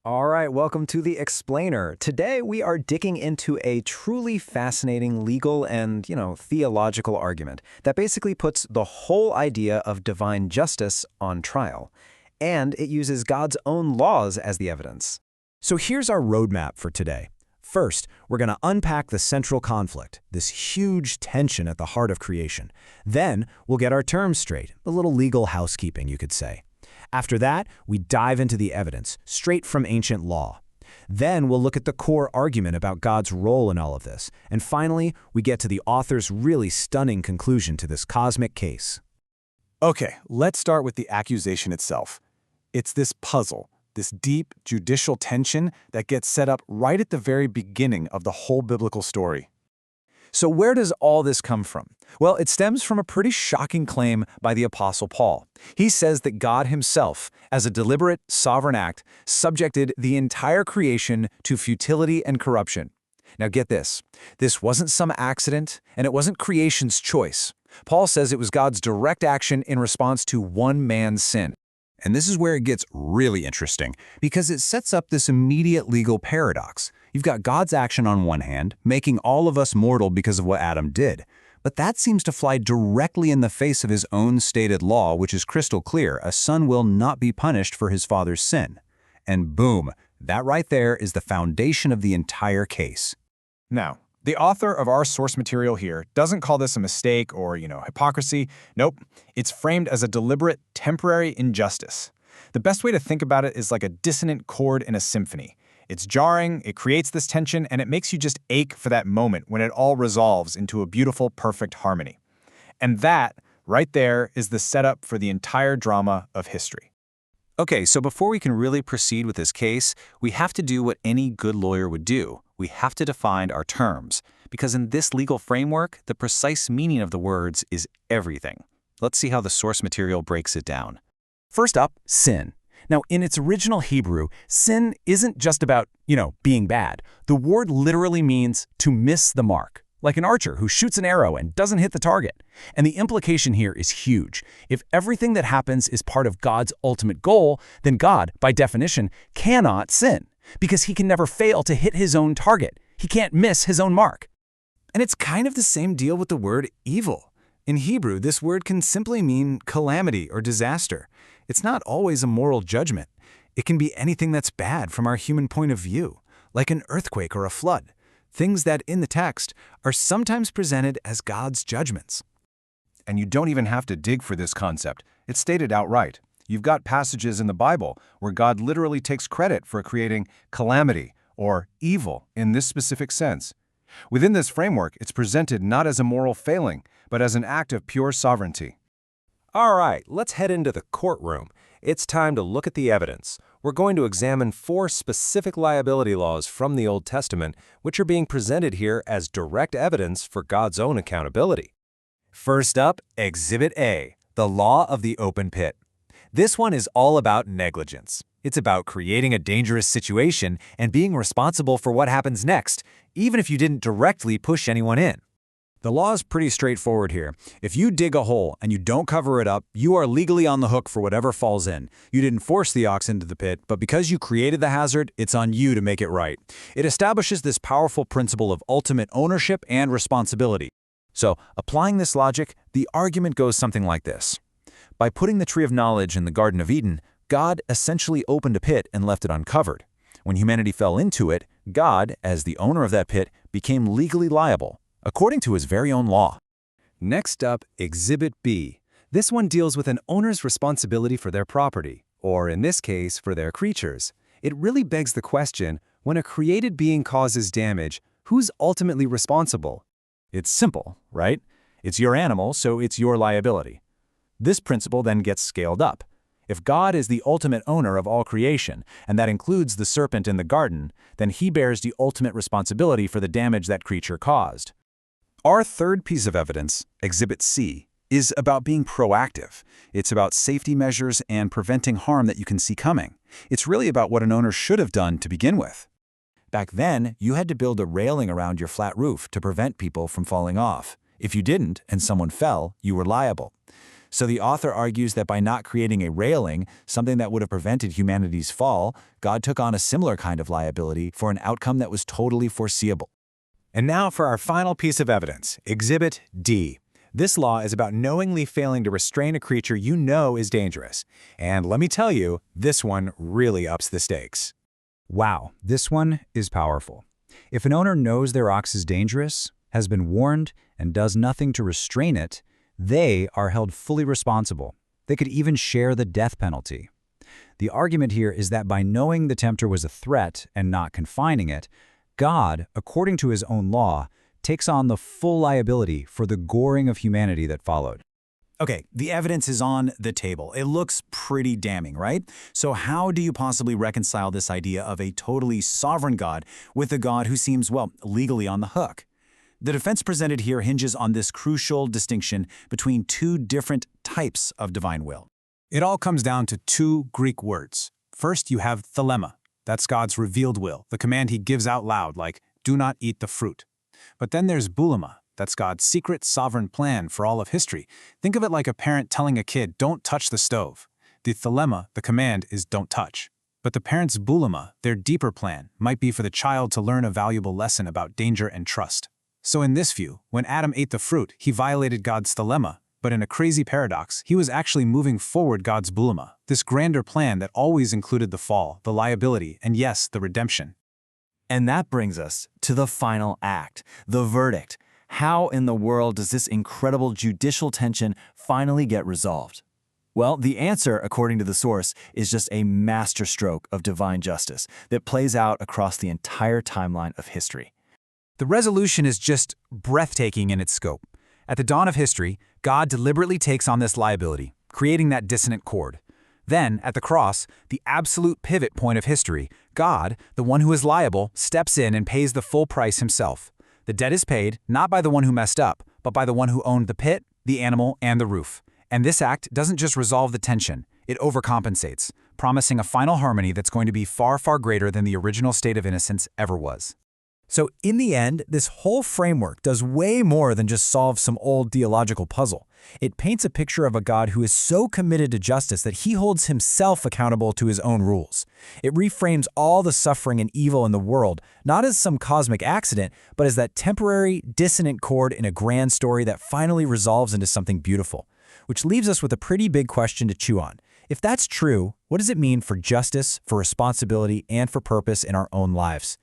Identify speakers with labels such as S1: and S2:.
S1: All right, welcome to The Explainer. Today we are digging into a truly fascinating legal and, theological argument that basically puts the whole idea of divine justice on trial. And it uses God's own laws as the evidence.
S2: So here's our roadmap for today. First, we're going to unpack the central conflict, this huge tension at the heart of creation. Then, we'll get our terms straight, a little legal housekeeping, you could say. After that, we dive into the evidence, straight from ancient law. Then we'll look at the core argument about God's role in all of this. And finally, we get to the author's really stunning conclusion to this cosmic case.
S3: Okay, let's start with the accusation itself. It's this puzzle, this deep judicial tension that gets set up right at the very beginning of the whole biblical story. So where does all this come from? Well, it stems from a pretty shocking claim by the Apostle Paul. He says that God himself, as a deliberate, sovereign act, subjected the entire creation to futility and corruption. Now get this. This wasn't some accident, and it wasn't creation's choice. Paul says it was God's direct action in response to one man's sin. And this is where it gets really interesting, because it sets up this immediate legal paradox. You've got God's action on one hand, making all of us mortal because of what Adam did. But that seems to fly directly in the face of his own stated law, which is crystal clear: a son will not be punished for his father's sin. And boom, that right there is the foundation of the entire case.
S4: Now, the author of our source material here doesn't call this a mistake or, hypocrisy. Nope, it's framed as a deliberate, temporary injustice. The best way to think about it is like a dissonant chord in a symphony. It's jarring, it creates this tension, and it makes you just ache for that moment when it all resolves into a beautiful, perfect harmony. And that, right there, is the setup for the entire drama of history.
S3: Okay, so before we can really proceed with this case, we have to do what any good lawyer would do. We have to define our terms, because in this legal framework, the precise meaning of the words is everything. Let's see how the source material breaks it down. First up, sin. Now, in its original Hebrew, sin isn't just about, being bad. The word literally means to miss the mark, like an archer who shoots an arrow and doesn't hit the target. And the implication here is huge. If everything that happens is part of God's ultimate goal, then God, by definition, cannot sin, because he can never fail to hit his own target. He can't miss his own mark. And it's kind of the same deal with the word evil. In Hebrew, this word can simply mean calamity or disaster. It's not always a moral judgment. It can be anything that's bad from our human point of view, like an earthquake or a flood. Things that, in the text, are sometimes presented as God's judgments.
S4: And you don't even have to dig for this concept. It's stated outright. You've got passages in the Bible where God literally takes credit for creating calamity or evil in this specific sense. Within this framework, it's presented not as a moral failing, but as an act of pure sovereignty.
S1: All right, let's head into the courtroom. It's time to look at the evidence. We're going to examine 4 specific liability laws from the Old Testament, which are being presented here as direct evidence for God's own accountability.
S3: First up, Exhibit A, the law of the open pit. This one is all about negligence. It's about creating a dangerous situation and being responsible for what happens next, even if you didn't directly push anyone in.
S2: The law is pretty straightforward here. If you dig a hole and you don't cover it up, you are legally on the hook for whatever falls in. You didn't force the ox into the pit, but because you created the hazard, it's on you to make it right. It establishes this powerful principle of ultimate ownership and responsibility. So, applying this logic, the argument goes something like this. By putting the tree of knowledge in the Garden of Eden, God essentially opened a pit and left it uncovered. When humanity fell into it, God, as the owner of that pit, became legally liable, according to his very own law.
S1: Next up, Exhibit B. This one deals with an owner's responsibility for their property, or in this case, for their creatures. It really begs the question, when a created being causes damage, who's ultimately responsible?
S2: It's simple, right? It's your animal, so it's your liability. This principle then gets scaled up. If God is the ultimate owner of all creation, and that includes the serpent in the garden, then he bears the ultimate responsibility for the damage that creature caused.
S3: Our third piece of evidence, Exhibit C, is about being proactive. It's about safety measures and preventing harm that you can see coming. It's really about what an owner should have done to begin with. Back then, you had to build a railing around your flat roof to prevent people from falling off. If you didn't and someone fell, you were liable.
S2: So the author argues that by not creating a railing, something that would have prevented humanity's fall, God took on a similar kind of liability for an outcome that was totally foreseeable.
S4: And now for our final piece of evidence, Exhibit D. This law is about knowingly failing to restrain a creature you know is dangerous. And let me tell you, this one really ups the stakes.
S2: Wow, this one is powerful. If an owner knows their ox is dangerous, has been warned, and does nothing to restrain it, they are held fully responsible. They could even share the death penalty. The argument here is that by knowing the tempter was a threat and not confining it, God, according to his own law, takes on the full liability for the goring of humanity that followed. Okay, the evidence is on the table. It looks pretty damning, right? So how do you possibly reconcile this idea of a totally sovereign God with a God who seems, well, legally on the hook? The defense presented here hinges on this crucial distinction between two different types of divine will.
S5: It all comes down to two Greek words. First, you have thelema. That's God's revealed will, the command he gives out loud, like, do not eat the fruit. But then there's boulema. That's God's secret, sovereign plan for all of history. Think of it like a parent telling a kid, don't touch the stove. The thelema, the command, is don't touch. But the parent's boulema, their deeper plan, might be for the child to learn a valuable lesson about danger and trust. So in this view, when Adam ate the fruit, he violated God's thelema, but in a crazy paradox, he was actually moving forward God's boulema, this grander plan that always included the fall, the liability, and yes, the redemption.
S6: And that brings us to the final act, the verdict. How in the world does this incredible judicial tension finally get resolved? Well, the answer, according to the source, is just a masterstroke of divine justice that plays out across the entire timeline of history.
S2: The resolution is just breathtaking in its scope. At the dawn of history, God deliberately takes on this liability, creating that dissonant chord. Then, at the cross, the absolute pivot point of history, God, the one who is liable, steps in and pays the full price himself. The debt is paid, not by the one who messed up, but by the one who owned the pit, the animal, and the roof. And this act doesn't just resolve the tension, it overcompensates, promising a final harmony that's going to be far, far greater than the original state of innocence ever was. So in the end, this whole framework does way more than just solve some old theological puzzle. It paints a picture of a God who is so committed to justice that he holds himself accountable to his own rules. It reframes all the suffering and evil in the world, not as some cosmic accident, but as that temporary, dissonant chord in a grand story that finally resolves into something beautiful. Which leaves us with a pretty big question to chew on. If that's true, what does it mean for justice, for responsibility, and for purpose in our own lives?